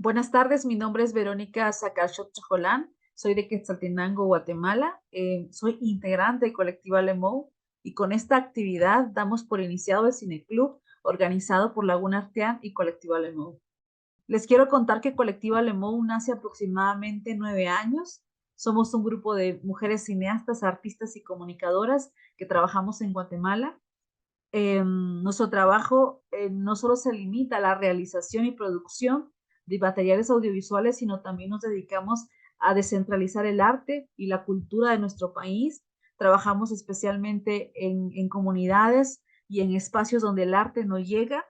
Buenas tardes, mi nombre es Verónica Sacachot Chojolán, soy de Quetzaltenango, Guatemala. Soy integrante de Colectiva Lemou y con esta actividad damos por iniciado el Cineclub organizado por Laguna Artean y Colectiva Lemou. Les quiero contar que Colectiva Lemou nace aproximadamente 9 años. Somos un grupo de mujeres cineastas, artistas y comunicadoras que trabajamos en Guatemala. Nuestro trabajo no solo se limita a la realización y producción de materiales audiovisuales, sino también nos dedicamos a descentralizar el arte y la cultura de nuestro país. Trabajamos especialmente en comunidades y en espacios donde el arte no llega.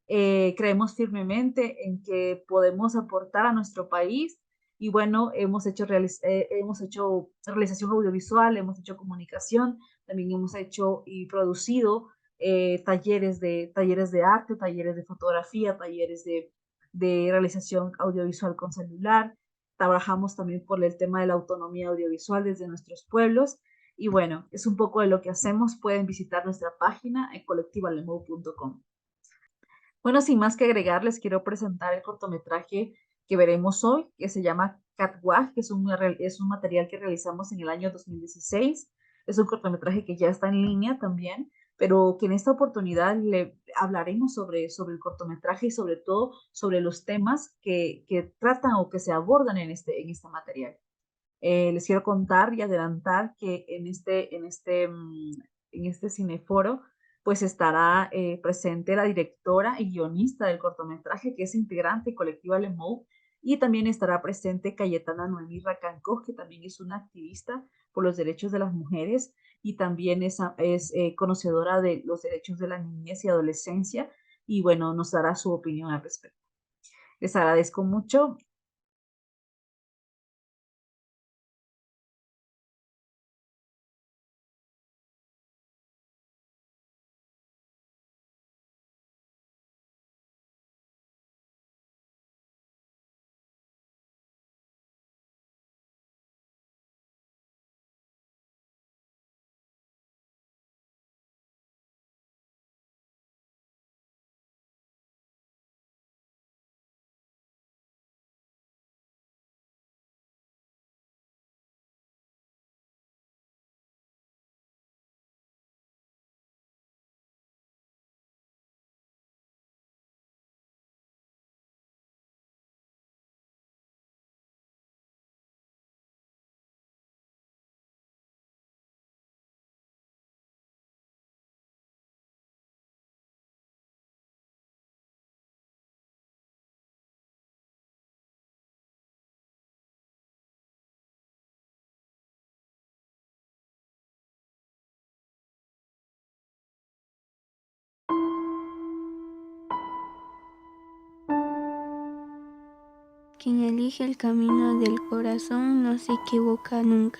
Creemos firmemente en que podemos aportar a nuestro país y bueno, hemos hecho realización audiovisual, hemos hecho comunicación, también hemos hecho y producido talleres de arte, talleres de fotografía, talleres de realización audiovisual con celular. Trabajamos también por el tema de la autonomía audiovisual desde nuestros pueblos. Y bueno, es un poco de lo que hacemos. Pueden visitar nuestra página en colectivalemou.com. Bueno, sin más que agregar, les quiero presentar el cortometraje que veremos hoy, que se llama Catwalk, que es un material que realizamos en el año 2016. Es un cortometraje que ya está en línea también, pero que en esta oportunidad le hablaremos sobre el cortometraje y sobre todo sobre los temas que tratan o que se abordan en este material. Les quiero contar y adelantar que en este cineforo pues estará presente la directora y guionista del cortometraje, que es integrante colectiva Lemou, y también estará presente Cayetana Noemí Racanco, que también es una activista por los derechos de las mujeres y también es conocedora de los derechos de la niñez y adolescencia, y bueno, nos dará su opinión al respecto. Les agradezco mucho. Quien elige el camino del corazón no se equivoca nunca.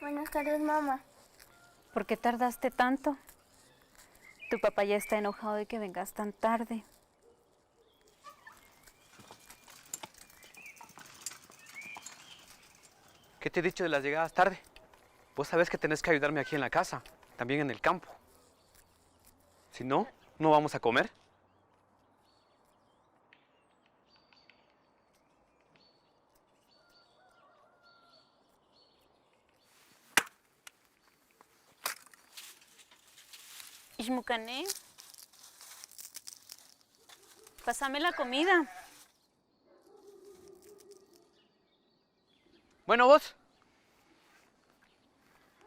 Buenas tardes, mamá. ¿Por qué tardaste tanto? Tu papá ya está enojado de que vengas tan tarde. ¿Qué te he dicho de las llegadas tarde? Vos sabés que tenés que ayudarme aquí en la casa, también en el campo. Si no, no vamos a comer. Ishmucané, pásame la comida. Bueno, vos.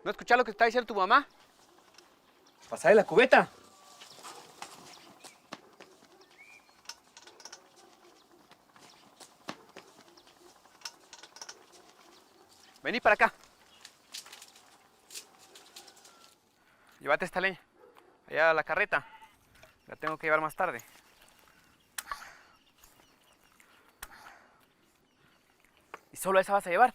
¿No escuchás lo que está diciendo tu mamá? Pasale la cubeta. Vení para acá. Llévate esta leña. Allá a la carreta. La tengo que llevar más tarde. ¿Y solo esa vas a llevar?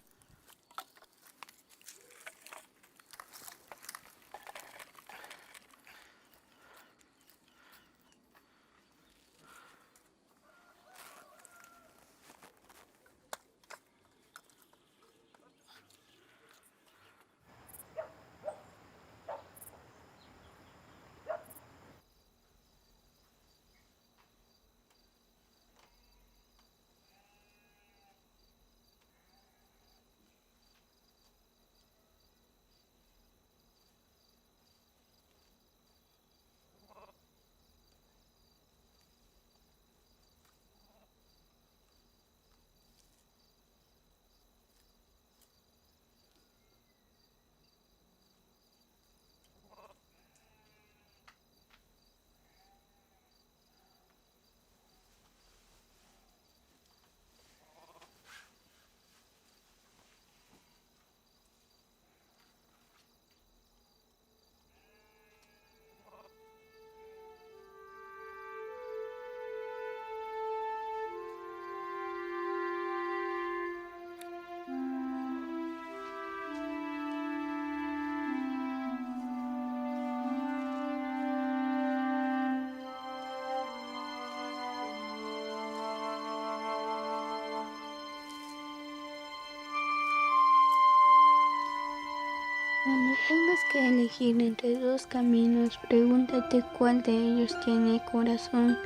Cuando tengas que elegir entre dos caminos, pregúntate cuál de ellos tiene corazón.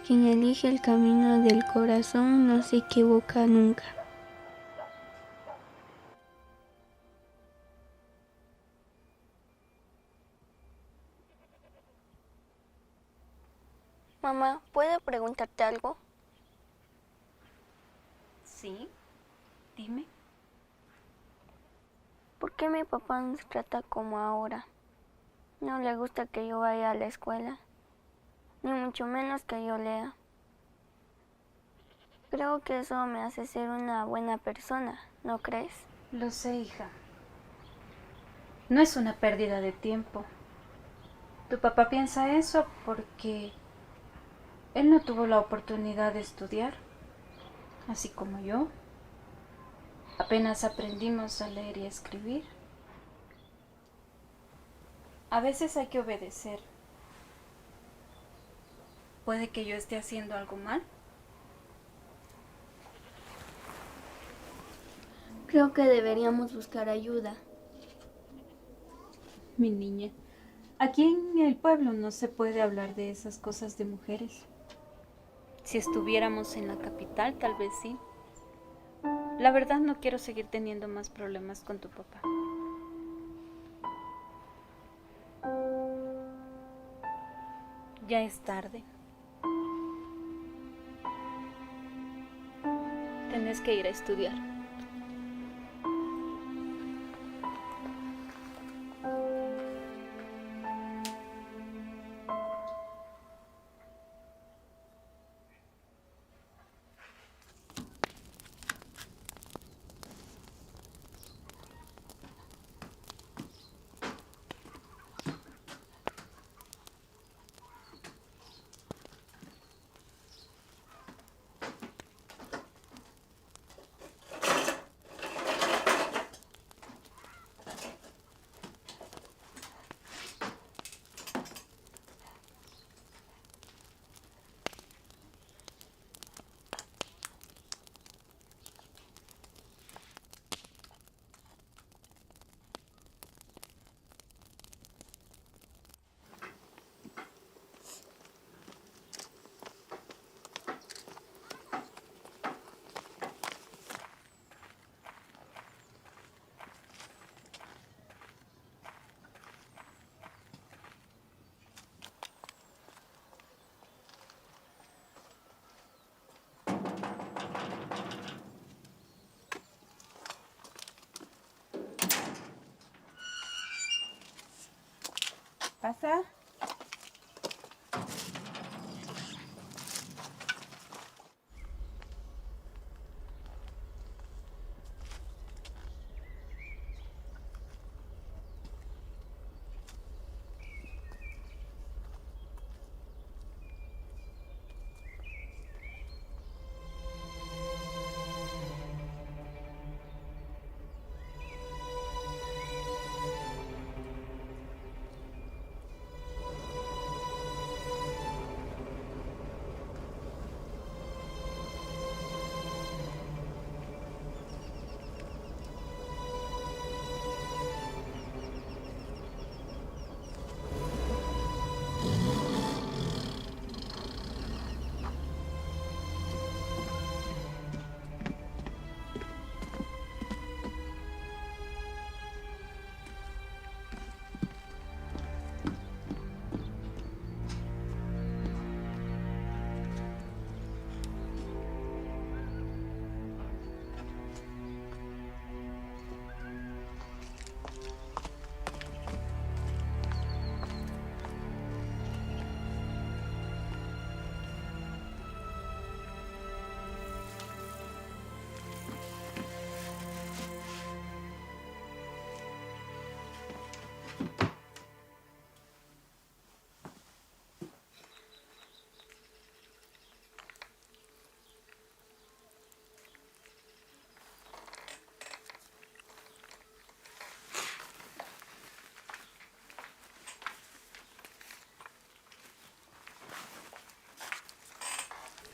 Quien elige el camino del corazón no se equivoca nunca. Mamá, ¿puedo preguntarte algo? Sí, dime. ¿Por qué mi papá nos trata como ahora? No le gusta que yo vaya a la escuela, ni mucho menos que yo lea. Creo que eso me hace ser una buena persona, ¿no crees? Lo sé, hija. No es una pérdida de tiempo. Tu papá piensa eso porque él no tuvo la oportunidad de estudiar, así como yo. Apenas aprendimos a leer y a escribir. A veces hay que obedecer. Puede que yo esté haciendo algo mal. Creo que deberíamos buscar ayuda. Mi niña, aquí en el pueblo no se puede hablar de esas cosas de mujeres. Si estuviéramos en la capital, tal vez sí. La verdad no quiero seguir teniendo más problemas con tu papá. Ya es tarde. Tenés que ir a estudiar. Pasa.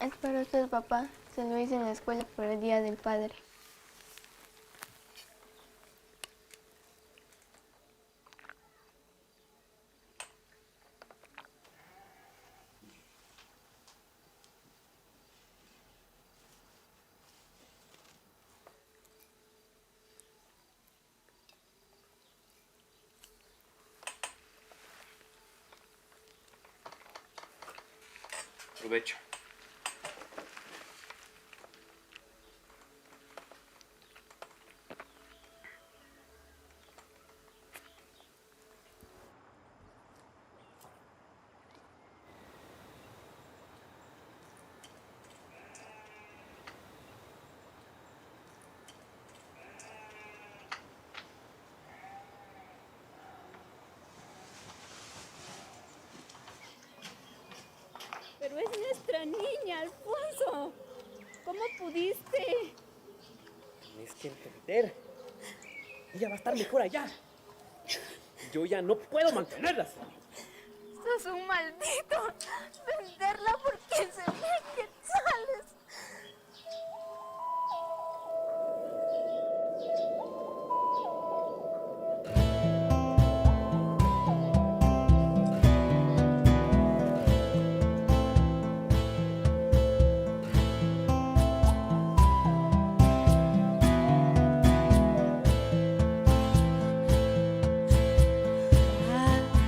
Es para usted, papá. Se lo hice en la escuela por el Día del Padre. Provecho. Pero es nuestra niña, Alfonso. ¿Cómo pudiste? Tienes que entender. Ella va a estar mejor allá. Yo ya no puedo mantenerlas. ¡Sos un maldito! ¡Venderla por 15,000 quetzales!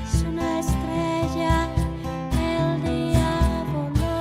Es una estrella, el día voló.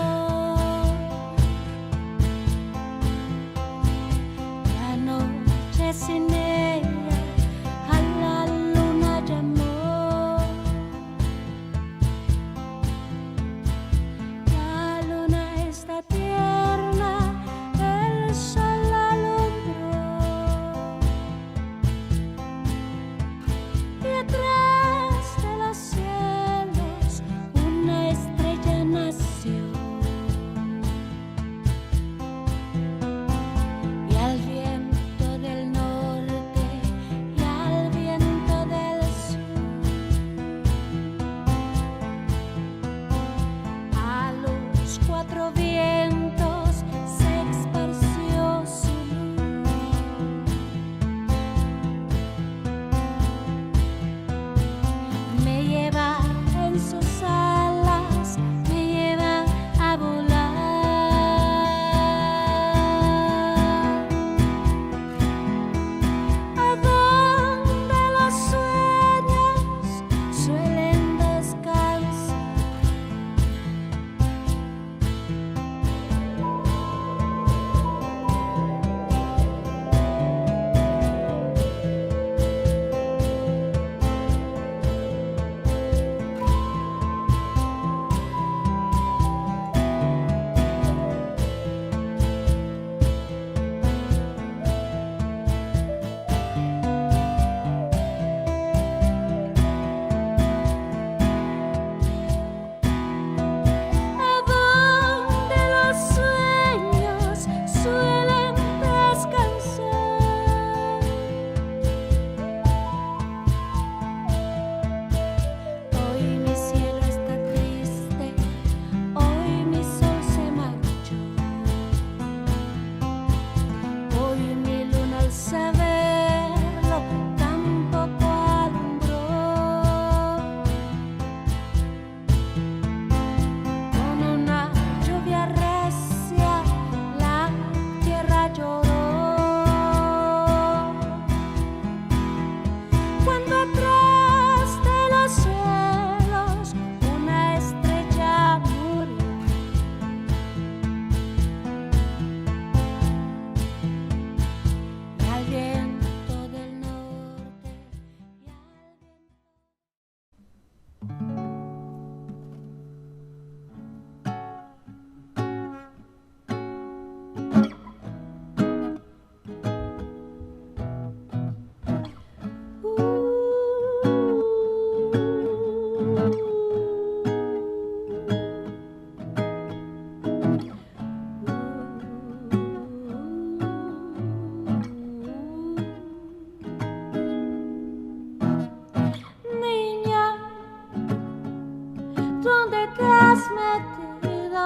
has metido?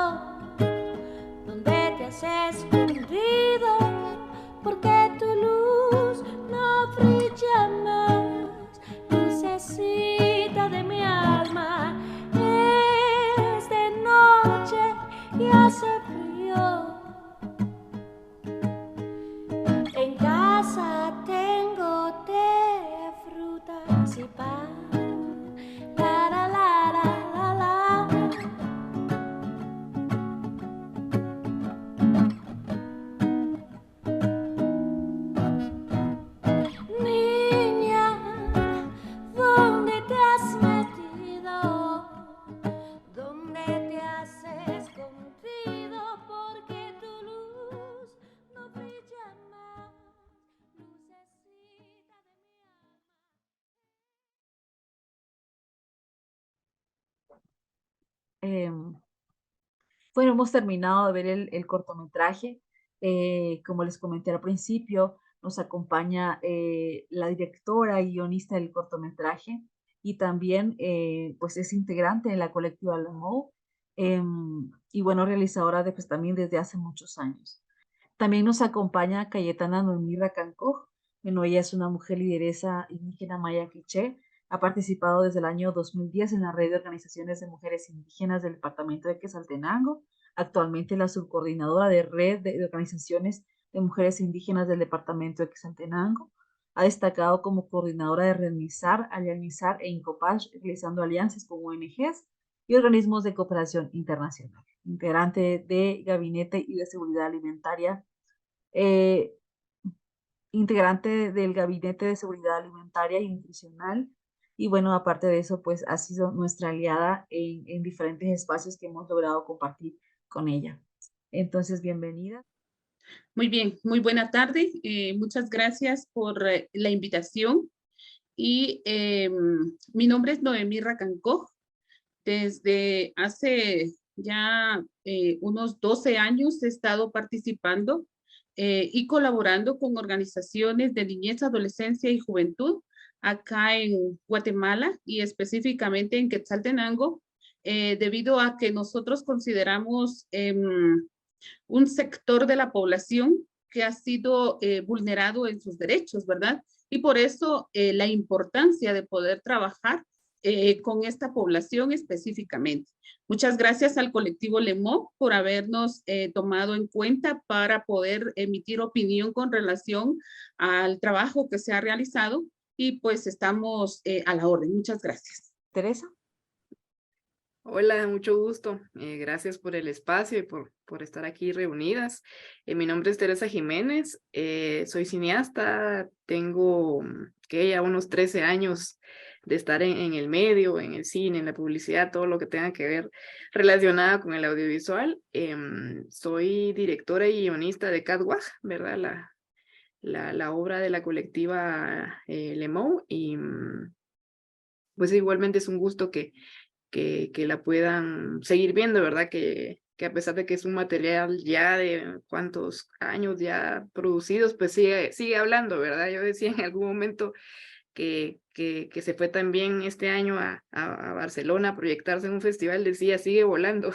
¿Dónde te has escondido? Porque tu luz no brilla más, lucecita de mi alma. Es de noche y hace frío. En casa tengo té, frutas y pan. La, la, la, la, la, la. Niña, ¿dónde te has metido? ¿Dónde te has escondido? Porque tu luz no brilla más, lucecita de mi Em, Bueno, hemos terminado de ver el cortometraje. Como les comenté al principio, nos acompaña la directora y guionista del cortometraje y también pues es integrante de la colectiva Lemou y bueno, realizadora de, pues, también desde hace muchos años. También nos acompaña Cayetana Noemí Racancoj. Bueno, ella es una mujer lideresa indígena maya quiché. Ha participado desde el año 2010 en la red de organizaciones de mujeres indígenas del departamento de Quetzaltenango. Actualmente la subcoordinadora de red de organizaciones de mujeres indígenas del departamento de Quetzaltenango. Ha destacado como coordinadora de Redmizar, Alianizar e Incopash, realizando alianzas con ONGs y organismos de cooperación internacional. Integrante de Gabinete y de Seguridad Alimentaria, eh, integrante del Gabinete de Seguridad Alimentaria y Nutricional. Y bueno, aparte de eso, pues ha sido nuestra aliada en diferentes espacios que hemos logrado compartir con ella. Entonces, bienvenida. Muy bien, muy buena tarde. Muchas gracias por la invitación. Y mi nombre es Noemí Racancoj. Desde hace ya unos 12 años he estado participando y colaborando con organizaciones de niñez, adolescencia y juventud acá en Guatemala y específicamente en Quetzaltenango, debido a que nosotros consideramos un sector de la población que ha sido vulnerado en sus derechos, ¿verdad? Y por eso la importancia de poder trabajar con esta población específicamente. Muchas gracias al colectivo Lemou por habernos tomado en cuenta para poder emitir opinión con relación al trabajo que se ha realizado y pues estamos a la orden. Muchas gracias. Teresa. Hola, mucho gusto. Gracias por el espacio y por estar aquí reunidas. Mi nombre es Teresa Jiménez, soy cineasta, tengo que ya unos 13 años de estar en el medio, en el cine, en la publicidad, todo lo que tenga que ver relacionado con el audiovisual. Soy directora y guionista de Catwalk, ¿verdad? La obra de la colectiva Lemou, y pues igualmente es un gusto que la puedan seguir viendo, ¿verdad? Que a pesar de que es un material ya de cuántos años ya producidos, pues sigue hablando, ¿verdad? Yo decía en algún momento que se fue también este año a Barcelona a proyectarse en un festival, decía, sigue volando.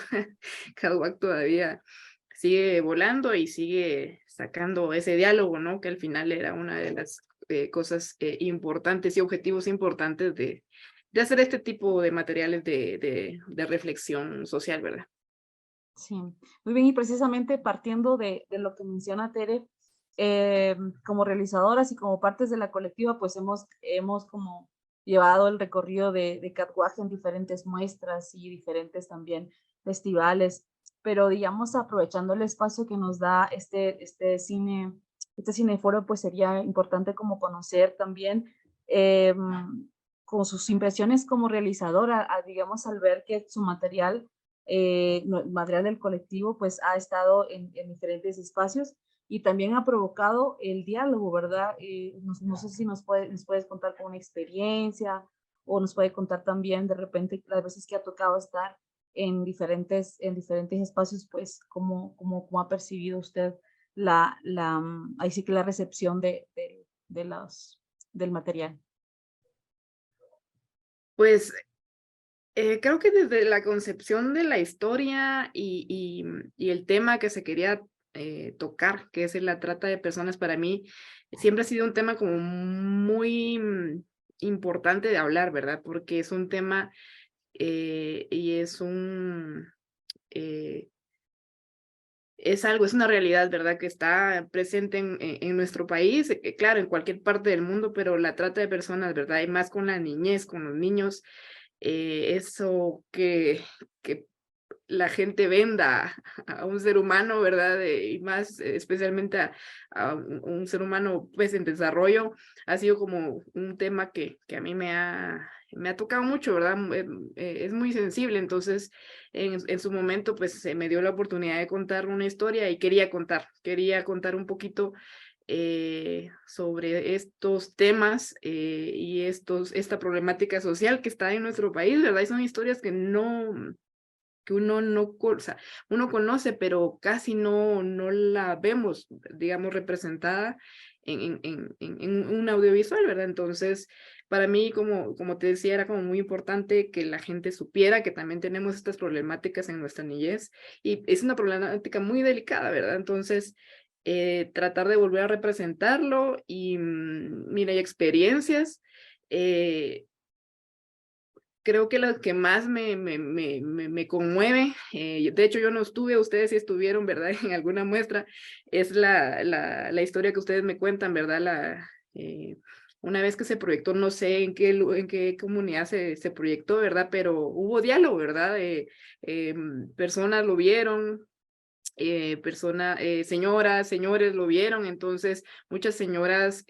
Catwalk todavía sigue volando y sigue sacando ese diálogo, ¿no? Que al final era una de las cosas importantes y objetivos importantes de hacer este tipo de materiales de reflexión social, ¿verdad? Sí, muy bien. Y precisamente partiendo de lo que menciona Tere, como realizadoras y como partes de la colectiva, pues hemos como llevado el recorrido de Catwalk en diferentes muestras y diferentes también festivales, pero digamos aprovechando el espacio que nos da este cineforo, pues sería importante como conocer también con sus impresiones como realizadora, digamos al ver que su material, material del colectivo, pues ha estado en diferentes espacios y también ha provocado el diálogo, ¿verdad? No sé si nos puedes contar con una experiencia o nos puede contar también de repente las veces que ha tocado estar en diferentes espacios, pues cómo ha percibido usted ahí sí que la recepción del material. Pues Creo que desde la concepción de la historia y el tema que se quería tocar, que es la trata de personas, para mí siempre ha sido un tema como muy importante de hablar, ¿verdad? Porque es un tema y eh, es algo, es una realidad, ¿verdad? Que está presente en nuestro país, claro, en cualquier parte del mundo, pero la trata de personas, ¿verdad? Y más con la niñez, con los niños, eso que la gente venda a un ser humano, ¿verdad? Y más especialmente a un ser humano pues en desarrollo, ha sido como un tema que a mí me ha tocado mucho, ¿verdad? Es muy sensible, entonces en su momento pues se me dio la oportunidad de contar una historia y quería contar un poquito sobre estos temas y esta problemática social que está en nuestro país, ¿verdad? Y son historias que uno no, o sea, uno conoce, pero casi no la vemos, digamos, representada en un audiovisual, ¿verdad? Entonces, para mí, como te decía, era como muy importante que la gente supiera que también tenemos estas problemáticas en nuestra niñez, y es una problemática muy delicada, ¿verdad? Entonces, tratar de volver a representarlo y, mira, hay experiencias, creo que lo que más me conmueve, de hecho yo no estuve, ustedes sí estuvieron, ¿verdad? En alguna muestra, es la historia que ustedes me cuentan, ¿verdad? Una vez que se proyectó, no sé en qué comunidad se proyectó, ¿verdad? Pero hubo diálogo, ¿verdad? Personas lo vieron, señoras, señores lo vieron, entonces muchas señoras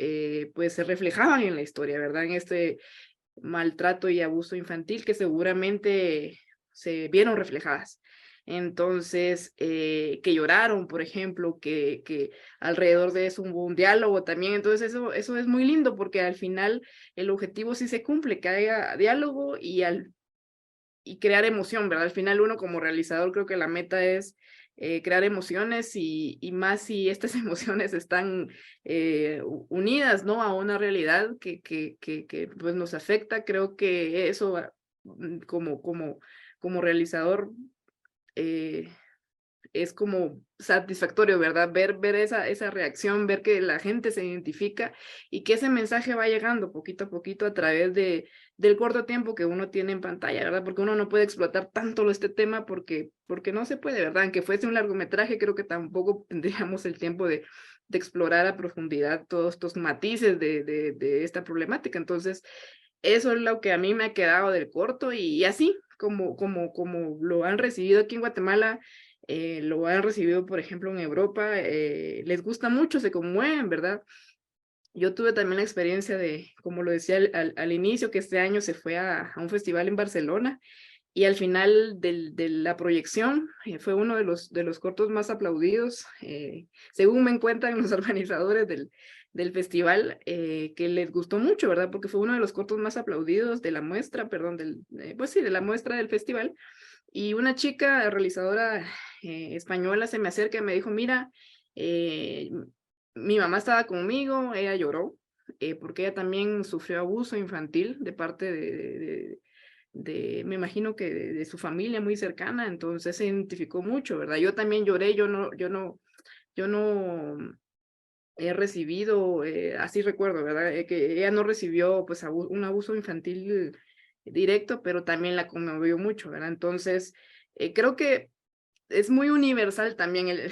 pues se reflejaban en la historia, ¿verdad? En este maltrato y abuso infantil que seguramente se vieron reflejadas. Entonces, que lloraron, por ejemplo, que alrededor de eso hubo un diálogo también. Entonces, eso es muy lindo porque al final el objetivo sí se cumple, que haya diálogo y crear emoción, ¿verdad? Al final uno como realizador creo que la meta es crear emociones y más si estas emociones están unidas, ¿no? A una realidad que pues nos afecta, creo que eso como realizador eh, es como satisfactorio, ¿verdad? Ver esa reacción, ver que la gente se identifica y que ese mensaje va llegando poquito a poquito a través del corto tiempo que uno tiene en pantalla, ¿verdad? Porque uno no puede explotar tanto este tema porque no se puede, ¿verdad? Aunque fuese un largometraje, creo que tampoco tendríamos el tiempo de explorar a profundidad todos estos matices de esta problemática. Entonces, eso es lo que a mí me ha quedado del corto y así como lo han recibido aquí en Guatemala, lo han recibido, por ejemplo, en Europa, les gusta mucho, se conmueven, ¿verdad? Yo tuve también la experiencia de, como lo decía al inicio, que este año se fue a un festival en Barcelona y al final de la proyección fue uno de los cortos más aplaudidos, según me cuentan los organizadores del festival, que les gustó mucho, ¿verdad? Porque fue uno de los cortos más aplaudidos de la muestra, perdón, pues sí, de la muestra del festival. Y una chica realizadora española se me acerca y me dijo, mira, mi mamá estaba conmigo, ella lloró, porque ella también sufrió abuso infantil de parte me imagino que de su familia muy cercana, entonces se identificó mucho, ¿verdad? Yo también lloré, yo no he recibido, así recuerdo, ¿verdad? Que ella no recibió pues un abuso infantil directo, pero también la conmovió mucho, ¿verdad? Entonces, creo que es muy universal también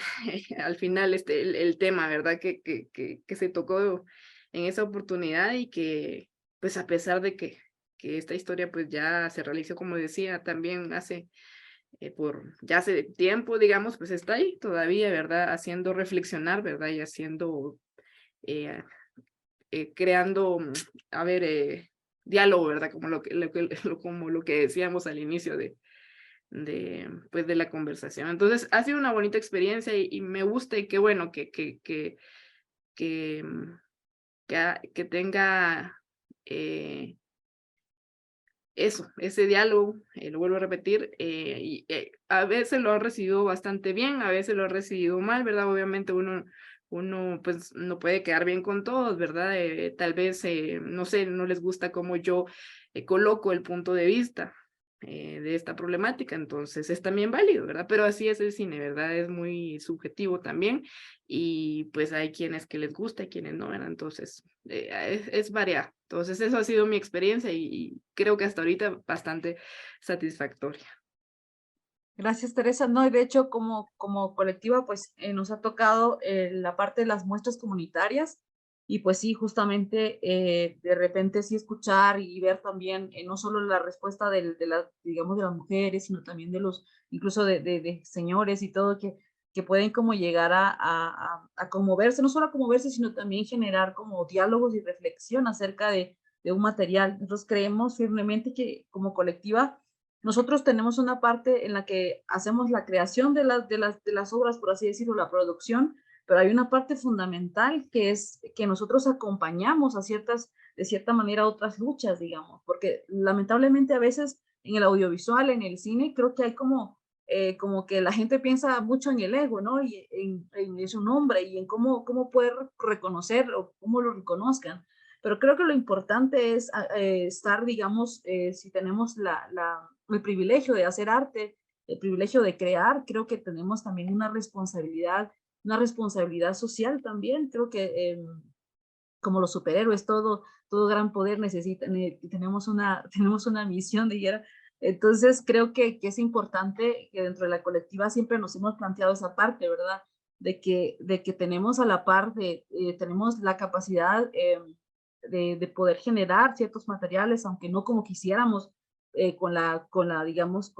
al final el tema, ¿verdad? Que se tocó en esa oportunidad y que pues a pesar de que esta historia pues ya se realizó, como decía, también ya hace tiempo, digamos, pues está ahí todavía, ¿verdad? Haciendo reflexionar, ¿verdad? Y haciendo, eh, creando, a ver, diálogo, ¿verdad? Como como lo que decíamos al inicio pues de la conversación. Entonces, ha sido una bonita experiencia y me gusta y qué bueno que, que tenga ese diálogo, lo vuelvo a repetir, y a veces lo ha recibido bastante bien, a veces lo ha recibido mal, ¿verdad? Obviamente uno pues no puede quedar bien con todos, ¿verdad? Tal vez, no sé, no les gusta cómo yo coloco el punto de vista, de esta problemática, entonces es también válido, ¿verdad? Pero así es el cine, ¿verdad? Es muy subjetivo también y pues hay quienes que les gusta y quienes no, ¿verdad? Entonces es variado. Entonces eso ha sido mi experiencia y creo que hasta ahorita bastante satisfactoria. Gracias, Teresa. No, y de hecho, como colectiva, pues nos ha tocado la parte de las muestras comunitarias y pues sí, justamente de repente sí escuchar y ver también no solo la respuesta digamos, de las mujeres, sino también de los, incluso de señores y todo, que pueden como llegar a conmoverse, no solo a conmoverse, sino también generar como diálogos y reflexión acerca de un material. Nosotros creemos firmemente que como colectiva nosotros tenemos una parte en la que hacemos la creación de las obras, por así decirlo, la producción, pero hay una parte fundamental que es que nosotros acompañamos de cierta manera, otras luchas, digamos, porque lamentablemente a veces en el audiovisual, en el cine, creo que hay como que la gente piensa mucho en el ego, ¿no? Y en su nombre y en cómo poder reconocer o cómo lo reconozcan. Pero creo que lo importante es estar, digamos, si tenemos el privilegio de hacer arte, el privilegio de crear, creo que tenemos también una responsabilidad social también. Creo que como los superhéroes, todo gran poder tenemos tenemos una misión, dijera. Entonces creo que es importante que dentro de la colectiva siempre nos hemos planteado esa parte, ¿verdad? De que tenemos a la par, tenemos la capacidad de poder generar ciertos materiales, aunque no como quisiéramos, digamos,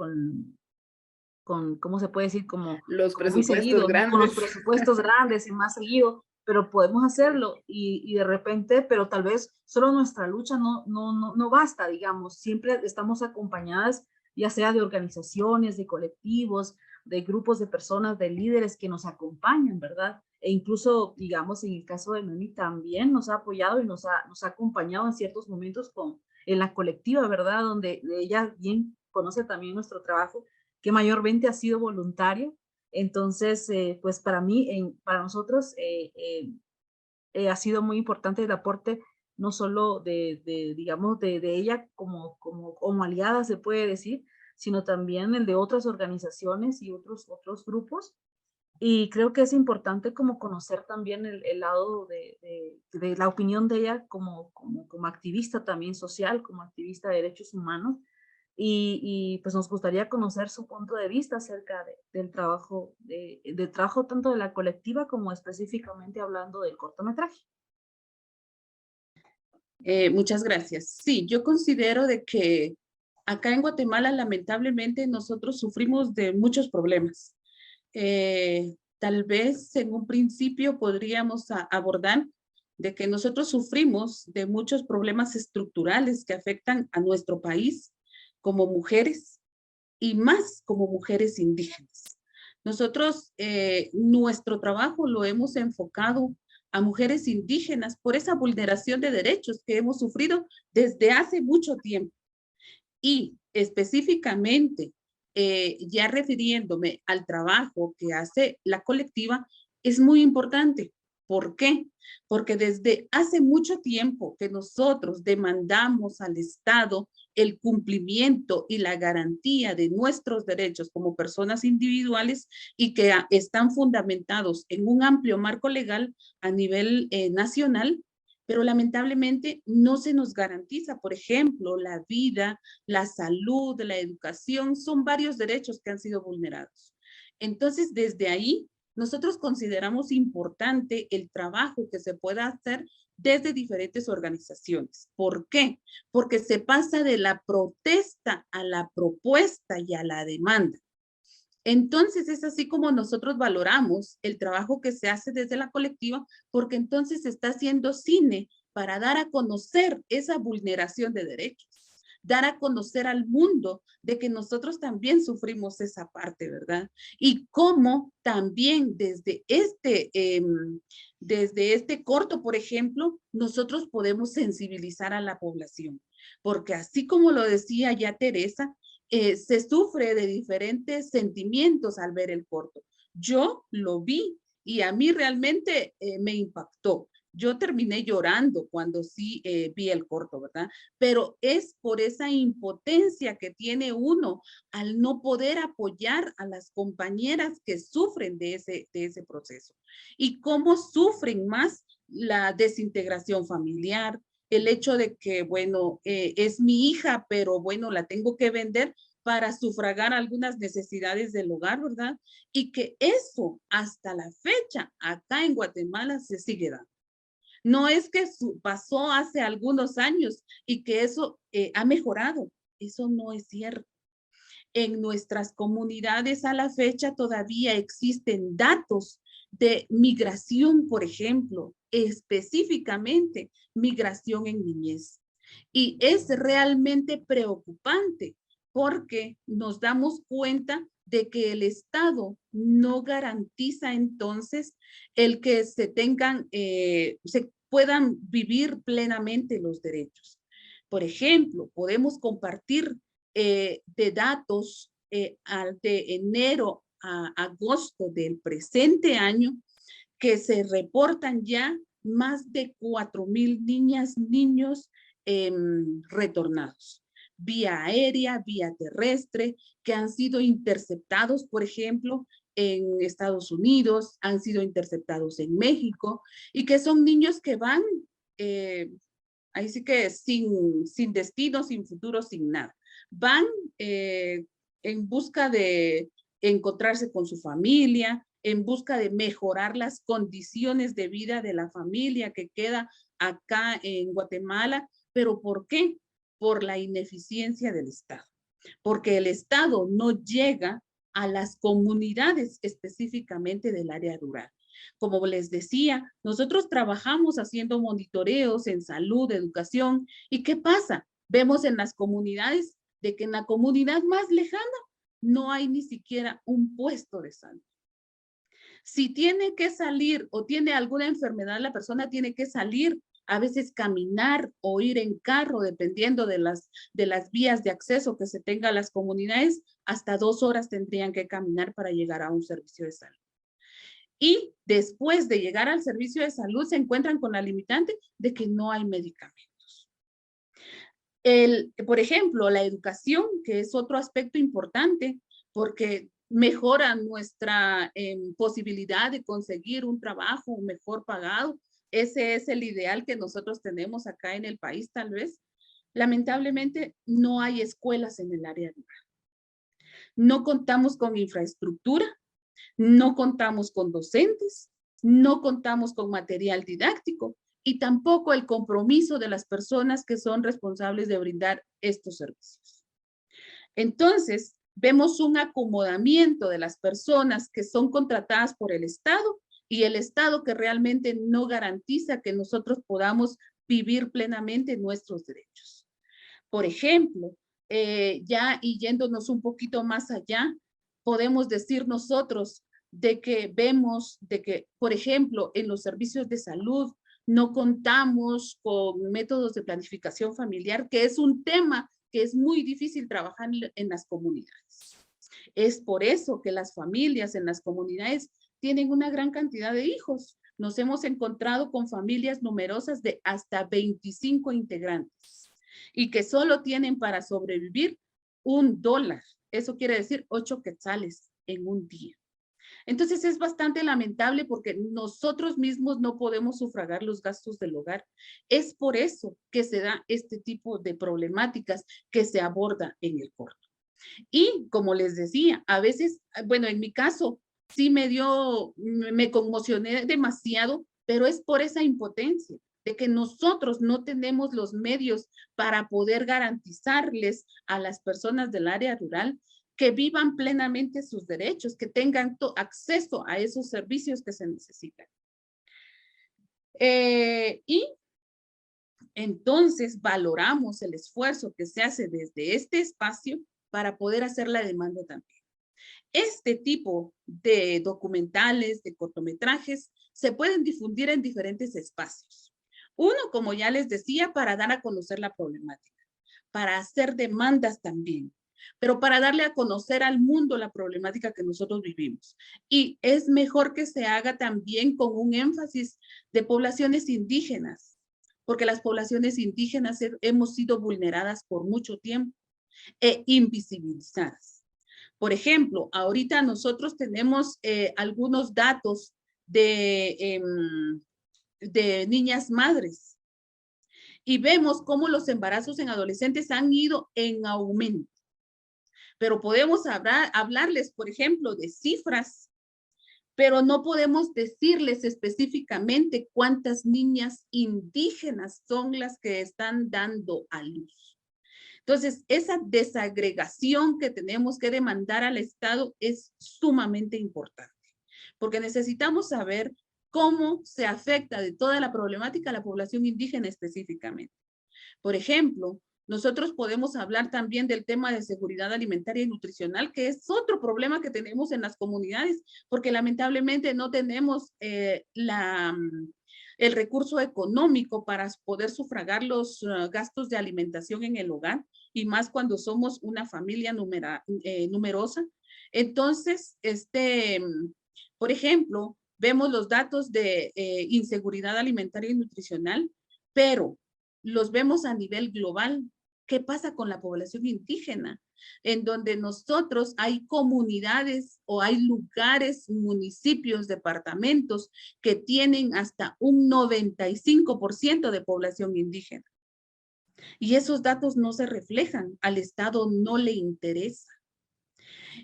¿cómo se puede decir? Los Como muy presupuestos seguido, ¿no? Con los grandes. presupuestos grandes y más seguido, pero podemos hacerlo y de repente, pero tal vez solo nuestra lucha no basta, digamos, siempre estamos acompañadas ya sea de organizaciones, de colectivos, de grupos de personas, de líderes que nos acompañan, ¿verdad? E incluso, digamos, en el caso de Noemi también nos ha apoyado y nos ha acompañado en ciertos momentos en la colectiva, ¿verdad? Donde ella bien conoce también nuestro trabajo, que mayormente ha sido voluntario. Entonces, pues para mí, para nosotros, ha sido muy importante el aporte no solo digamos, de ella como aliada, se puede decir, sino también el de otras organizaciones y otros grupos. Y creo que es importante como conocer también el lado de la opinión de ella como activista también social, como activista de derechos humanos. Pues nos gustaría conocer su punto de vista acerca del del trabajo tanto de la colectiva como específicamente hablando del cortometraje. Muchas gracias. Sí, yo considero de que acá en Guatemala, lamentablemente, nosotros sufrimos de muchos problemas. Tal vez en un principio podríamos abordar de que nosotros sufrimos de muchos problemas estructurales que afectan a nuestro país como mujeres y más como mujeres indígenas. Nosotros, nuestro trabajo lo hemos enfocado a mujeres indígenas por esa vulneración de derechos que hemos sufrido desde hace mucho tiempo. Y específicamente, ya refiriéndome al trabajo que hace la colectiva, es muy importante. ¿Por qué? Porque desde hace mucho tiempo que nosotros demandamos al Estado el cumplimiento y la garantía de nuestros derechos como personas individuales y que están fundamentados en un amplio marco legal a nivel nacional, pero lamentablemente no se nos garantiza, por ejemplo, la vida, la salud, la educación, son varios derechos que han sido vulnerados. Entonces, desde ahí, nosotros consideramos importante el trabajo que se pueda hacer desde diferentes organizaciones. ¿Por qué? Porque se pasa de la protesta a la propuesta y a la demanda. Entonces es así como nosotros valoramos el trabajo que se hace desde la colectiva, porque entonces se está haciendo cine para dar a conocer esa vulneración de derechos, dar a conocer al mundo de que nosotros también sufrimos esa parte, ¿verdad? Y cómo también desde este corto, por ejemplo, nosotros podemos sensibilizar a la población, porque así como lo decía ya Teresa, se sufre de diferentes sentimientos al ver el corto. Yo lo vi y a mí realmente me impactó. Yo terminé llorando cuando sí vi el corto, ¿verdad? Pero es por esa impotencia que tiene uno al no poder apoyar a las compañeras que sufren de ese proceso. Y cómo sufren más la desintegración familiar, el hecho de que, bueno, es mi hija, pero bueno, la tengo que vender para sufragar algunas necesidades del hogar, ¿verdad? Y que eso hasta la fecha acá en Guatemala se sigue dando. No es que pasó hace algunos años y que eso ha mejorado. Eso no es cierto. En nuestras comunidades a la fecha todavía existen datos de migración, por ejemplo, específicamente migración en niñez. Y es realmente preocupante porque nos damos cuenta de que el Estado no garantiza entonces el que se puedan vivir plenamente los derechos. Por ejemplo, podemos compartir de datos de enero a agosto del presente año que se reportan ya más de 4,000 niñas, niños retornados, vía aérea, vía terrestre, que han sido interceptados, por ejemplo, en Estados Unidos, han sido interceptados en México, y que son niños que van, ahí sí que sin destino, sin futuro, sin nada. Van en busca de encontrarse con su familia, en busca de mejorar las condiciones de vida de la familia que queda acá en Guatemala. ¿Pero por qué? Por la ineficiencia del Estado. Porque el Estado no llega a las comunidades específicamente del área rural. Como les decía, nosotros trabajamos haciendo monitoreos en salud, educación. ¿Y qué pasa? Vemos en las comunidades de que en la comunidad más lejana no hay ni siquiera un puesto de salud. Si tiene que salir o tiene alguna enfermedad, la persona tiene que salir, a veces caminar o ir en carro, dependiendo de las vías de acceso que se tenga a las comunidades, hasta 2 horas tendrían que caminar para llegar a un servicio de salud. Y después de llegar al servicio de salud se encuentran con la limitante de que no hay medicamentos. Por ejemplo, la educación, que es otro aspecto importante, porque mejora nuestra posibilidad de conseguir un trabajo mejor pagado. Ese es el ideal que nosotros tenemos acá en el país, tal vez. Lamentablemente, no hay escuelas en el área rural. No contamos con infraestructura, no contamos con docentes, no contamos con material didáctico y tampoco el compromiso de las personas que son responsables de brindar estos servicios. Entonces, vemos un acomodamiento de las personas que son contratadas por el Estado y el Estado que realmente no garantiza que nosotros podamos vivir plenamente nuestros derechos. Por ejemplo, ya y yéndonos un poquito más allá, podemos decir nosotros de que vemos de que, por ejemplo, en los servicios de salud no contamos con métodos de planificación familiar, que es un tema que es muy difícil trabajar en las comunidades. Es por eso que las familias en las comunidades tienen una gran cantidad de hijos. Nos hemos encontrado con familias numerosas de hasta 25 integrantes y que solo tienen para sobrevivir $1. Eso quiere decir 8 quetzales en un día. Entonces es bastante lamentable porque nosotros mismos no podemos sufragar los gastos del hogar. Es por eso que se da este tipo de problemáticas que se aborda en el corto. Y como les decía, a veces, bueno, en mi caso sí me conmocioné demasiado, pero es por esa impotencia de que nosotros no tenemos los medios para poder garantizarles a las personas del área rural que vivan plenamente sus derechos, que tengan acceso a esos servicios que se necesitan. Y entonces valoramos el esfuerzo que se hace desde este espacio para poder hacer la demanda también. Este tipo de documentales, de cortometrajes, se pueden difundir en diferentes espacios. Uno, como ya les decía, para dar a conocer la problemática, para hacer demandas también. pero para darle a conocer al mundo la problemática que nosotros vivimos. Y es mejor que se haga también con un énfasis de poblaciones indígenas, porque las poblaciones indígenas hemos sido vulneradas por mucho tiempo e invisibilizadas. Por ejemplo, ahorita nosotros tenemos algunos datos de niñas madres y vemos cómo los embarazos en adolescentes han ido en aumento. Pero podemos hablarles, por ejemplo, de cifras, pero no podemos decirles específicamente cuántas niñas indígenas son las que están dando a luz. Entonces, esa desagregación que tenemos que demandar al Estado es sumamente importante, porque necesitamos saber cómo se afecta de toda la problemática a la población indígena específicamente. Por ejemplo, nosotros podemos hablar también del tema de seguridad alimentaria y nutricional, que es otro problema que tenemos en las comunidades, porque lamentablemente no tenemos el recurso económico para poder sufragar los gastos de alimentación en el hogar, y más cuando somos una familia numerosa. Entonces, por ejemplo, vemos los datos de inseguridad alimentaria y nutricional, pero los vemos a nivel global. ¿Qué pasa con la población indígena? En donde nosotros hay comunidades o hay lugares, municipios, departamentos que tienen hasta un 95% de población indígena. Y esos datos no se reflejan, al Estado no le interesa.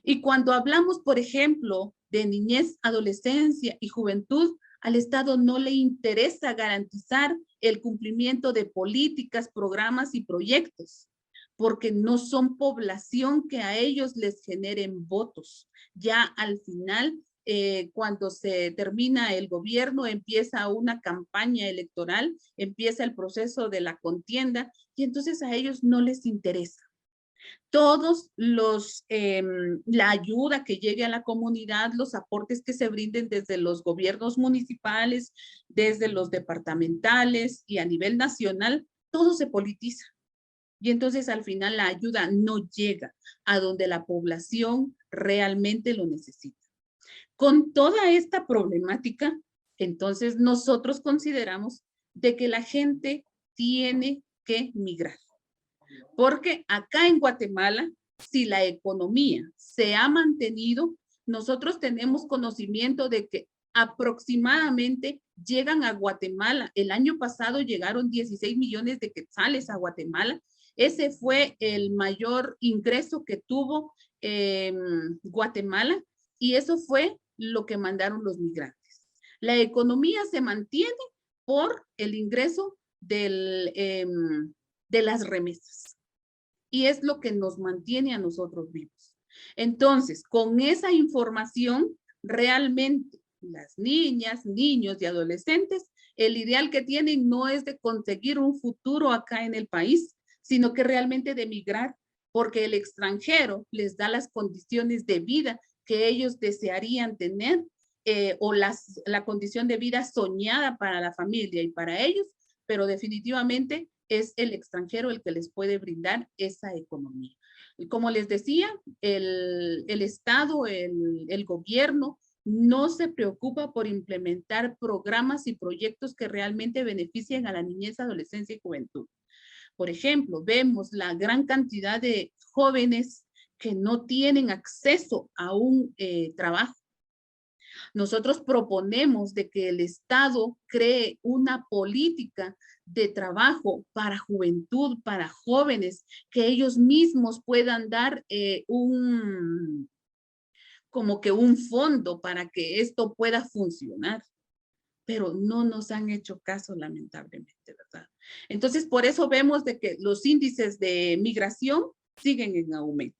Y cuando hablamos, por ejemplo, de niñez, adolescencia y juventud, al Estado no le interesa garantizar el cumplimiento de políticas, programas y proyectos, porque no son población que a ellos les generen votos. Ya al final, cuando se termina el gobierno, empieza una campaña electoral, empieza el proceso de la contienda, y entonces a ellos no les interesa. Todos la ayuda que llegue a la comunidad, los aportes que se brinden desde los gobiernos municipales, desde los departamentales y a nivel nacional, todo se politiza. Y entonces al final la ayuda no llega a donde la población realmente lo necesita. Con toda esta problemática, entonces nosotros consideramos de que la gente tiene que migrar. Porque acá en Guatemala, si la economía se ha mantenido, nosotros tenemos conocimiento de que aproximadamente llegan a Guatemala. El año pasado llegaron 16 millones de quetzales a Guatemala. Ese fue el mayor ingreso que tuvo Guatemala, y eso fue lo que mandaron los migrantes. La economía se mantiene por el ingreso de las remesas. Y es lo que nos mantiene a nosotros vivos. Entonces, con esa información, realmente las niñas, niños y adolescentes, el ideal que tienen no es de conseguir un futuro acá en el país, sino que realmente de migrar, porque el extranjero les da las condiciones de vida que ellos desearían tener, o la condición de vida soñada para la familia y para ellos, pero definitivamente es el extranjero el que les puede brindar esa economía. Y como les decía, el Estado, el gobierno, no se preocupa por implementar programas y proyectos que realmente beneficien a la niñez, adolescencia y juventud. Por ejemplo, vemos la gran cantidad de jóvenes que no tienen acceso a un trabajo. Nosotros proponemos de que el Estado cree una política de trabajo para juventud, para jóvenes, que ellos mismos puedan dar como que un fondo para que esto pueda funcionar. Pero no nos han hecho caso, lamentablemente, ¿verdad? Entonces, por eso vemos de que los índices de migración siguen en aumento.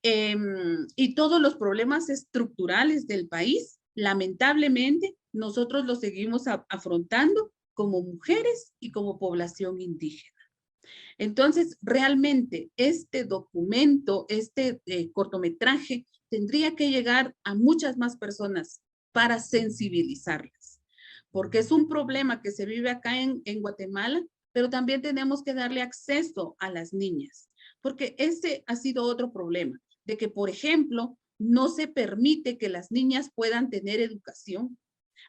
Y todos los problemas estructurales del país, lamentablemente, nosotros los seguimos afrontando como mujeres y como población indígena. Entonces, realmente, este documento, este cortometraje, tendría que llegar a muchas más personas para sensibilizarlas, porque es un problema que se vive acá en Guatemala, pero también tenemos que darle acceso a las niñas, porque ese ha sido otro problema, de que, por ejemplo, no se permite que las niñas puedan tener educación,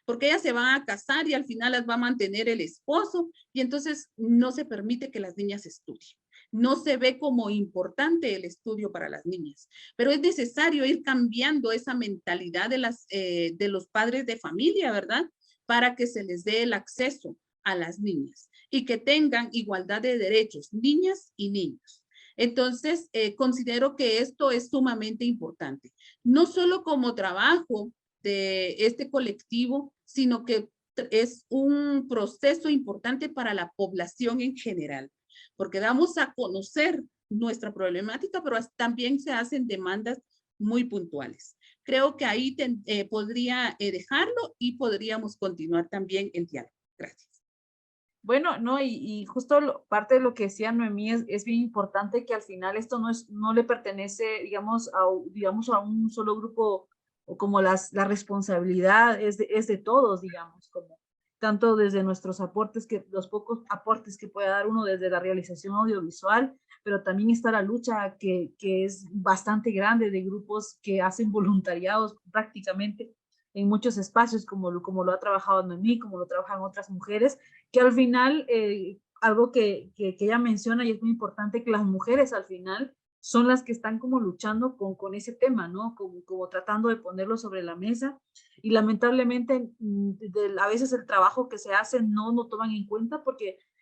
porque ellas se van a casar y al final las va a mantener el esposo y entonces no se permite que las niñas estudien. No se ve como importante el estudio para las niñas, pero es necesario ir cambiando esa mentalidad de los padres de familia, ¿verdad? Para que se les dé el acceso a las niñas y que tengan igualdad de derechos, niñas y niños. Entonces, considero que esto es sumamente importante, no solo como trabajo de este colectivo, sino que es un proceso importante para la población en general, porque damos a conocer nuestra problemática, pero también se hacen demandas muy puntuales. Creo que ahí podría dejarlo y podríamos continuar también el diálogo. Gracias. Bueno, no, y justo parte de lo que decía Noemí es bien importante que al final esto no le pertenece, digamos, a un solo grupo, o como la responsabilidad es de todos, digamos, como tanto desde nuestros aportes, los pocos aportes que pueda dar uno desde la realización audiovisual, pero también está la lucha que es bastante grande de grupos que hacen voluntariados prácticamente en muchos espacios, como lo ha trabajado Noemí, como lo trabajan otras mujeres, que al final, algo que ella menciona y es muy importante, que las mujeres al final son las que están como luchando con ese tema, ¿no? Como tratando de ponerlo sobre la mesa, y lamentablemente a veces el trabajo que se hace no lo toman en cuenta,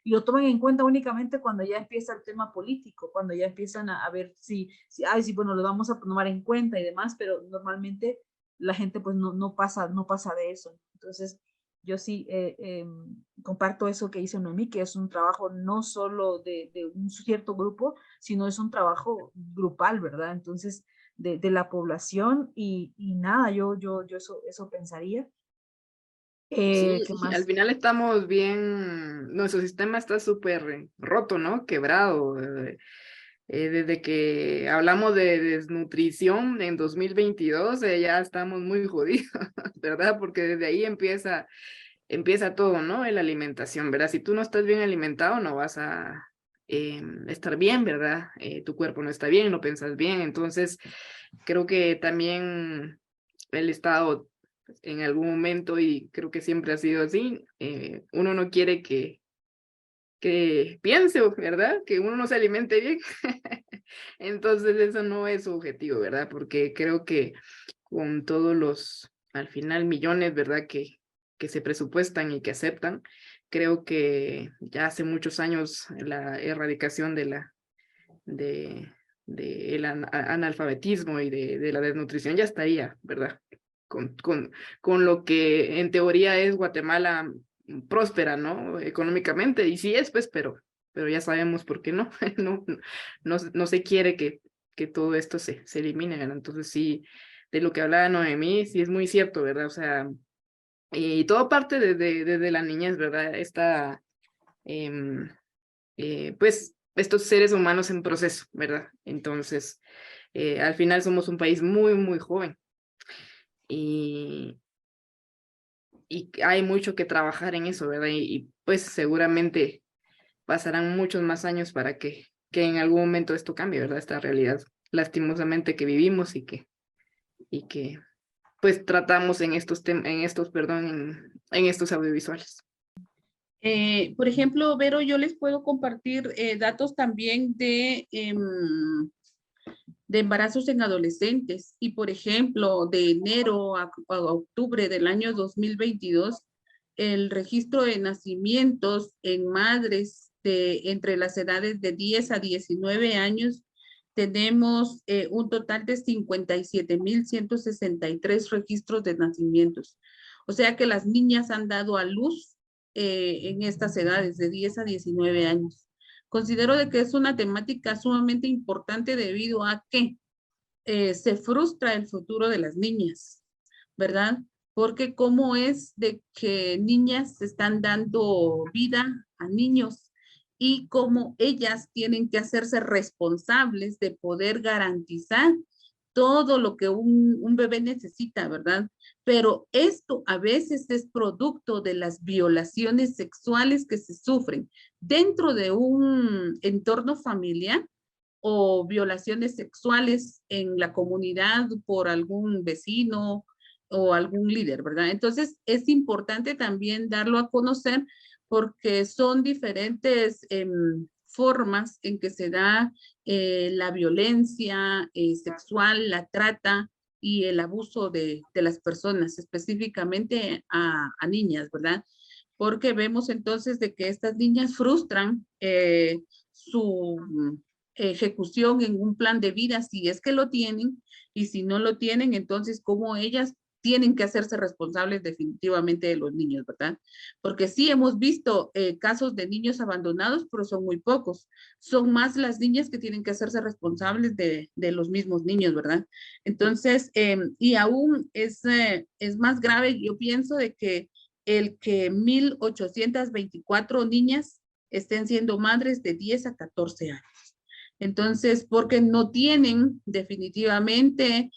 y lo toman en cuenta únicamente cuando ya empieza el tema político, cuando ya empiezan a ver sí, bueno, lo vamos a tomar en cuenta y demás, pero normalmente la gente pues no pasa de eso. Entonces, yo sí comparto eso que dice Noemí, que es un trabajo no solo de un cierto grupo, sino es un trabajo grupal, ¿verdad? Entonces, de la población y nada, yo eso pensaría. Sí, ¿Qué al más? final estamos bien, nuestro sistema está súper roto, ¿no? Quebrado. Desde que hablamos de desnutrición en 2022, ya estamos muy jodidos, ¿verdad? Porque desde ahí empieza todo, ¿no? En la alimentación, ¿verdad? Si tú no estás bien alimentado, no vas a estar bien, ¿verdad? Tu cuerpo no está bien, no piensas bien. Entonces, creo que también el Estado en algún momento, y creo que siempre ha sido así, uno no quiere que piense, ¿verdad? Que uno no se alimente bien. Entonces eso no es su objetivo, ¿verdad? Porque creo que con todos los, al final, millones, ¿verdad? Que se presupuestan y que aceptan, creo que ya hace muchos años la erradicación del analfabetismo y de la desnutrición ya estaría, ¿verdad? Con lo que en teoría es Guatemala próspera, ¿no? Económicamente, y sí es, pues, pero ya sabemos por qué no, no se quiere que todo esto se elimine, ¿verdad? Entonces sí, de lo que hablaba Noemí, sí es muy cierto, ¿verdad? O sea, y todo parte desde la niñez, ¿verdad? Pues, estos seres humanos en proceso, ¿verdad? Entonces, al final somos un país muy, muy joven y hay mucho que trabajar en eso, ¿verdad? Pues seguramente pasarán muchos más años para que en algún momento esto cambie, ¿verdad? Esta realidad lastimosamente que vivimos y que pues tratamos en estos audiovisuales. Por ejemplo, Vero, yo les puedo compartir datos también de embarazos en adolescentes. Y, por ejemplo, de enero a octubre del año 2022, el registro de nacimientos en madres entre las edades de 10 a 19 años, tenemos un total de 57,163 registros de nacimientos. O sea que las niñas han dado a luz en estas edades de 10 a 19 años. Considero de que es una temática sumamente importante debido a que se frustra el futuro de las niñas, ¿verdad? Porque cómo es de que niñas están dando vida a niños y cómo ellas tienen que hacerse responsables de poder garantizar todo lo que un bebé necesita, ¿verdad? Pero esto a veces es producto de las violaciones sexuales que se sufren dentro de un entorno familiar o violaciones sexuales en la comunidad por algún vecino o algún líder, ¿verdad? Entonces es importante también darlo a conocer porque son diferentes formas en que se da la violencia sexual, la trata y el abuso de las personas, específicamente a niñas, ¿verdad? Porque vemos entonces de que estas niñas frustran su ejecución en un plan de vida, si es que lo tienen, y si no lo tienen, entonces cómo ellas tienen que hacerse responsables definitivamente de los niños, ¿verdad? Porque sí hemos visto casos de niños abandonados, pero son muy pocos. Son más las niñas que tienen que hacerse responsables de los mismos niños, ¿verdad? Entonces, y aún es más grave, yo pienso, de que el que 1,824 niñas estén siendo madres de 10 a 14 años. Entonces, porque no tienen definitivamente,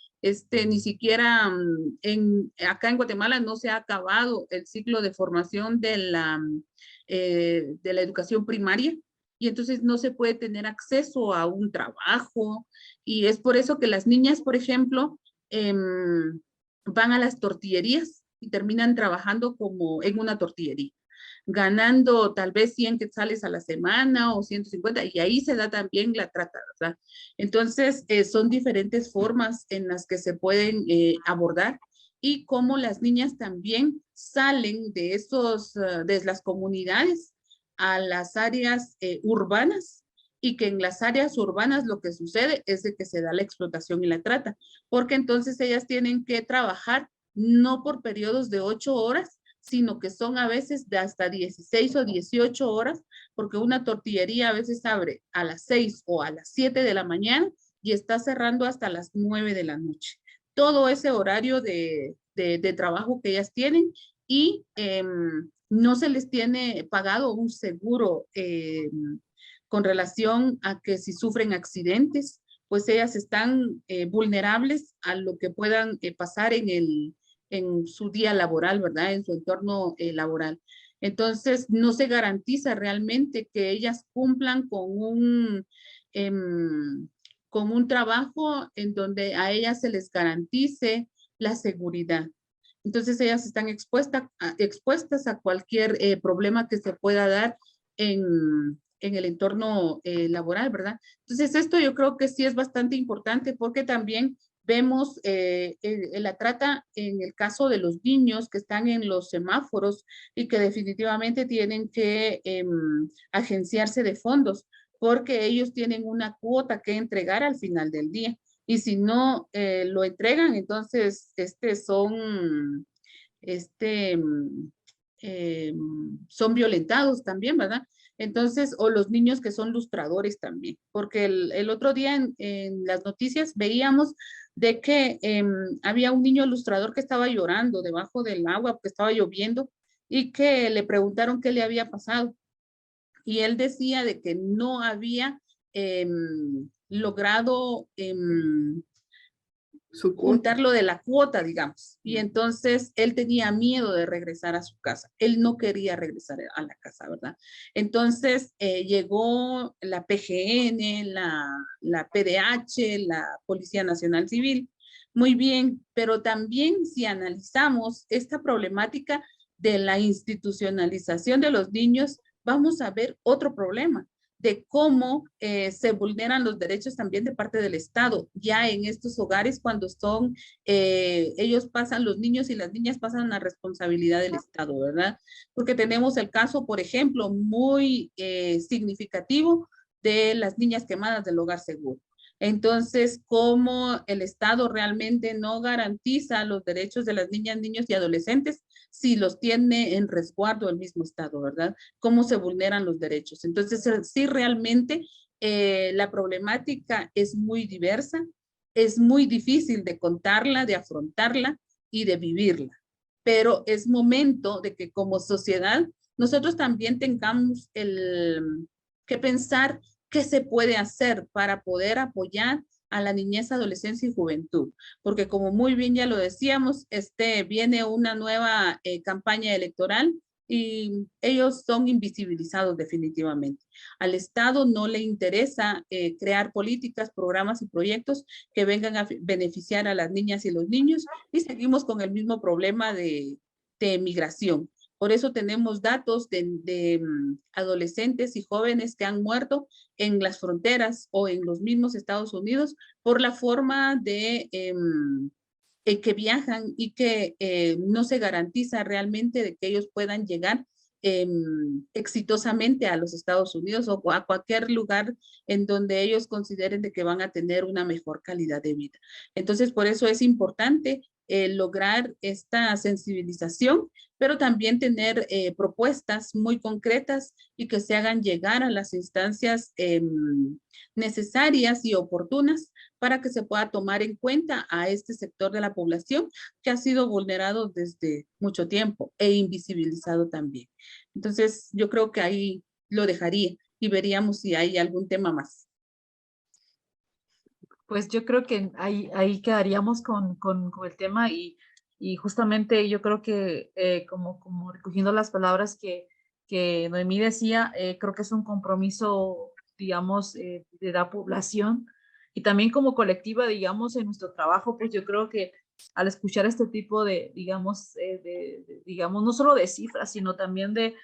ni siquiera acá en Guatemala no se ha acabado el ciclo de formación de la educación primaria y entonces no se puede tener acceso a un trabajo y es por eso que las niñas, por ejemplo, van a las tortillerías y terminan trabajando como en una tortillería, ganando tal vez 100 quetzales a la semana o 150, y ahí se da también la trata, ¿verdad? Entonces, son diferentes formas en las que se pueden abordar y cómo las niñas también salen de de las comunidades a las áreas urbanas y que en las áreas urbanas lo que sucede es de que se da la explotación y la trata, porque entonces ellas tienen que trabajar no por periodos de 8 horas, sino que son a veces de hasta 16 o 18 horas, porque una tortillería a veces abre a las 6 o a las 7 de la mañana y está cerrando hasta las 9 de la noche. Todo ese horario de trabajo que ellas tienen y no se les tiene pagado un seguro con relación a que si sufren accidentes, pues ellas están vulnerables a lo que puedan pasar en su día laboral, ¿verdad? En su entorno laboral. Entonces, no se garantiza realmente que ellas cumplan con un trabajo en donde a ellas se les garantice la seguridad. Entonces, ellas están expuestas a cualquier problema que se pueda dar en el entorno laboral, ¿verdad? Entonces, esto yo creo que sí es bastante importante porque también vemos la trata en el caso de los niños que están en los semáforos y que definitivamente tienen que agenciarse de fondos porque ellos tienen una cuota que entregar al final del día. Y si no lo entregan, entonces son violentados también, ¿verdad? Entonces, o los niños que son lustradores también, porque el otro día en las noticias veíamos de que había un niño ilustrador que estaba llorando debajo del agua porque estaba lloviendo y que le preguntaron qué le había pasado. Y él decía de que no había logrado juntar lo de la cuota, digamos. Y entonces él tenía miedo de regresar a su casa. Él no quería regresar a la casa, ¿verdad? Entonces llegó la PGN, la PDH, la Policía Nacional Civil. Muy bien, pero también si analizamos esta problemática de la institucionalización de los niños, vamos a ver otro problema de cómo se vulneran los derechos también de parte del Estado, ya en estos hogares cuando ellos pasan, los niños y las niñas pasan a responsabilidad del Estado, ¿verdad? Porque tenemos el caso, por ejemplo, muy significativo de las niñas quemadas del hogar seguro. Entonces, cómo el Estado realmente no garantiza los derechos de las niñas, niños y adolescentes si los tiene en resguardo el mismo Estado, ¿verdad? Cómo se vulneran los derechos. Entonces, sí, realmente la problemática es muy diversa, es muy difícil de contarla, de afrontarla y de vivirla. Pero es momento de que como sociedad nosotros también tengamos que pensar qué se puede hacer para poder apoyar a la niñez, adolescencia y juventud. Porque como muy bien ya lo decíamos, viene una nueva campaña electoral y ellos son invisibilizados definitivamente. Al Estado no le interesa crear políticas, programas y proyectos que vengan a beneficiar a las niñas y los niños, y seguimos con el mismo problema de migración. Por eso tenemos datos de adolescentes y jóvenes que han muerto en las fronteras o en los mismos Estados Unidos por la forma de que viajan y que no se garantiza realmente de que ellos puedan llegar exitosamente a los Estados Unidos o a cualquier lugar en donde ellos consideren de que van a tener una mejor calidad de vida. Entonces, por eso es importante lograr esta sensibilización, pero también tener propuestas muy concretas y que se hagan llegar a las instancias necesarias y oportunas para que se pueda tomar en cuenta a este sector de la población que ha sido vulnerado desde mucho tiempo e invisibilizado también. Entonces, yo creo que ahí lo dejaría y veríamos si hay algún tema más. Pues yo creo que ahí quedaríamos con el tema y justamente yo creo que como recogiendo las palabras que Noemí decía, creo que es un compromiso, digamos, de la población y también como colectiva, digamos, en nuestro trabajo, pues yo creo que al escuchar este tipo de, digamos, digamos, no solo de cifras, sino también de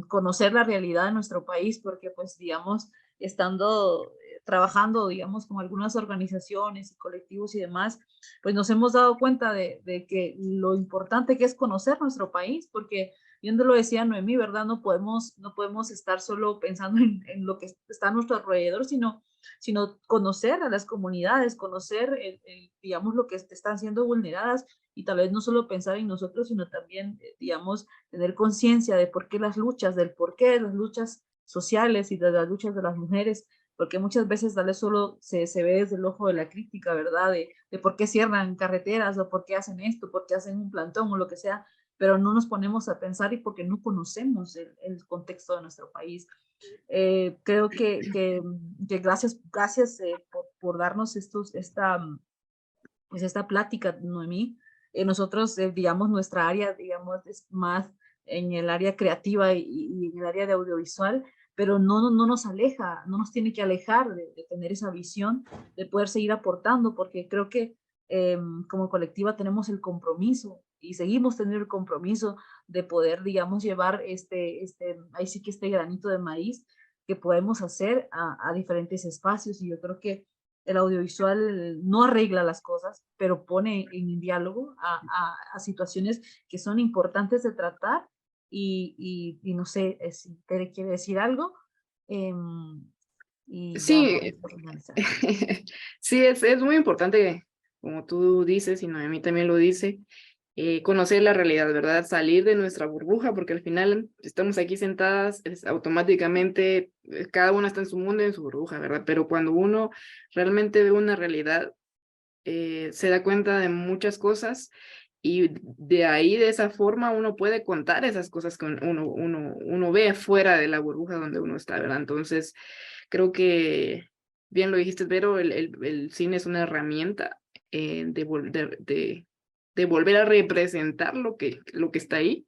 conocer la realidad de nuestro país, porque pues, digamos, estando trabajando, digamos, con algunas organizaciones y colectivos y demás, pues nos hemos dado cuenta de que lo importante que es conocer nuestro país, porque bien lo decía Noemí, ¿verdad? No podemos estar solo pensando en lo que está a nuestro alrededor, sino conocer a las comunidades, conocer, digamos, lo que están siendo vulneradas y tal vez no solo pensar en nosotros, sino también, digamos, tener conciencia de por qué las luchas, del porqué de las luchas sociales y de las luchas de las mujeres, porque muchas veces tal vez solo se ve desde el ojo de la crítica, ¿verdad? De por qué cierran carreteras o por qué hacen esto, por qué hacen un plantón o lo que sea, pero no nos ponemos a pensar y porque no conocemos el contexto de nuestro país. Creo que gracias por darnos pues esta plática, Noemí. Nosotros, digamos, nuestra área, digamos, es más en el área creativa y en el área de audiovisual, pero no nos aleja, no nos tiene que alejar de tener esa visión, de poder seguir aportando, porque creo que como colectiva tenemos el compromiso y seguimos teniendo el compromiso de poder, digamos, llevar ahí sí que este granito de maíz que podemos hacer a diferentes espacios, y yo creo que el audiovisual no arregla las cosas, pero pone en diálogo a situaciones que son importantes de tratar y no sé si Tere quiere decir algo. Y ya Sí, podemos finalizar. sí, es muy importante, como tú dices, y Noemí también lo dice, conocer la realidad, ¿verdad? Salir de nuestra burbuja, porque al final estamos aquí sentadas, automáticamente cada una está en su mundo, en su burbuja, ¿verdad? Pero cuando uno realmente ve una realidad, se da cuenta de muchas cosas y de ahí, de esa forma, uno puede contar esas cosas que uno ve fuera de la burbuja donde uno está, ¿verdad? Entonces, creo que, bien lo dijiste, Vero, el cine es una herramienta de volver a representar lo que está ahí.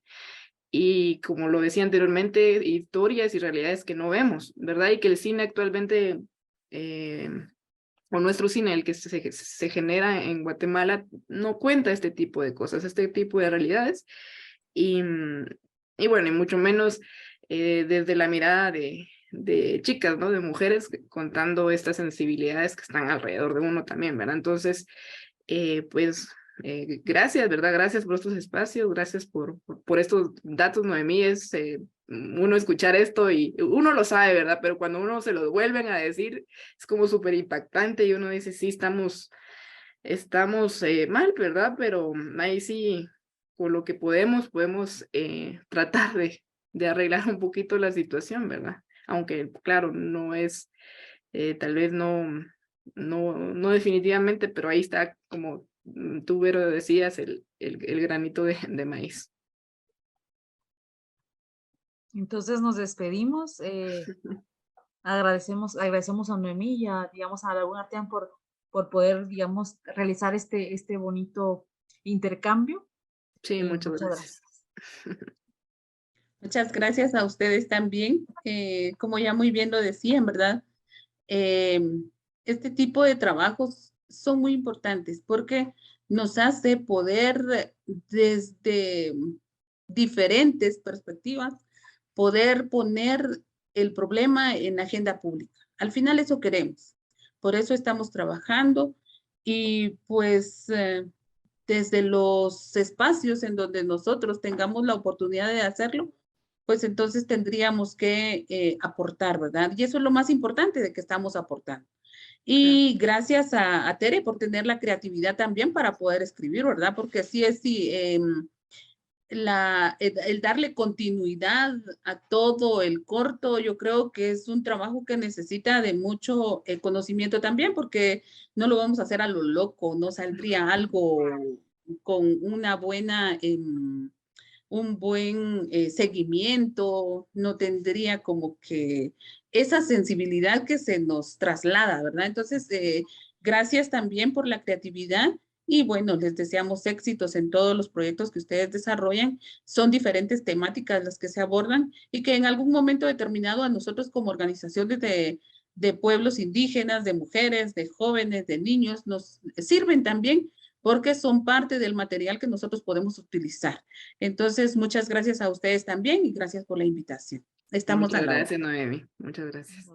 Y como lo decía anteriormente, historias y realidades que no vemos, ¿verdad? Y que el cine actualmente, o nuestro cine, el que se genera en Guatemala, no cuenta este tipo de cosas, este tipo de realidades. Y bueno, y mucho menos desde la mirada de chicas, ¿no? De mujeres contando estas sensibilidades que están alrededor de uno también, ¿verdad? Entonces, pues gracias, ¿verdad? Gracias por estos espacios, gracias por estos datos, Noemí. Es uno escuchar esto y uno lo sabe, ¿verdad? Pero cuando uno se lo vuelven a decir, es como súper impactante y uno dice, sí, estamos mal, ¿verdad? Pero ahí sí, con lo que podemos tratar de arreglar un poquito la situación, ¿verdad? Aunque, claro, no es, tal vez no definitivamente, pero ahí está, como tú, Vero, decías, el granito de maíz. Entonces nos despedimos. Agradecemos a Noemí y digamos, a Laguna Artean por poder, digamos, realizar este bonito intercambio. Sí, muchas Muchas gracias. gracias. Muchas gracias a ustedes también. Como ya muy bien lo decían, ¿verdad? Eh, este tipo de trabajos son muy importantes porque nos hace poder desde diferentes perspectivas poder poner el problema en la agenda pública. Al final eso queremos. Por eso estamos trabajando y pues desde los espacios en donde nosotros tengamos la oportunidad de hacerlo, pues entonces tendríamos que aportar, ¿verdad? Y eso es lo más importante de que estamos aportando. Y gracias a Tere por tener la creatividad también para poder escribir, ¿verdad? Porque así es, sí, el darle continuidad a todo el corto, yo creo que es un trabajo que necesita de mucho conocimiento también, porque no lo vamos a hacer a lo loco, no saldría algo con una buena, un buen seguimiento, no tendría como que esa sensibilidad que se nos traslada, ¿verdad? Entonces, gracias también por la creatividad. Y bueno, les deseamos éxitos en todos los proyectos que ustedes desarrollan. Son diferentes temáticas las que se abordan y que en algún momento determinado a nosotros como organizaciones de pueblos indígenas, de mujeres, de jóvenes, de niños, nos sirven también porque son parte del material que nosotros podemos utilizar. Entonces, muchas gracias a ustedes también y gracias por la invitación. Estamos Muchas a la gracias, orden. Noemi. Muchas gracias.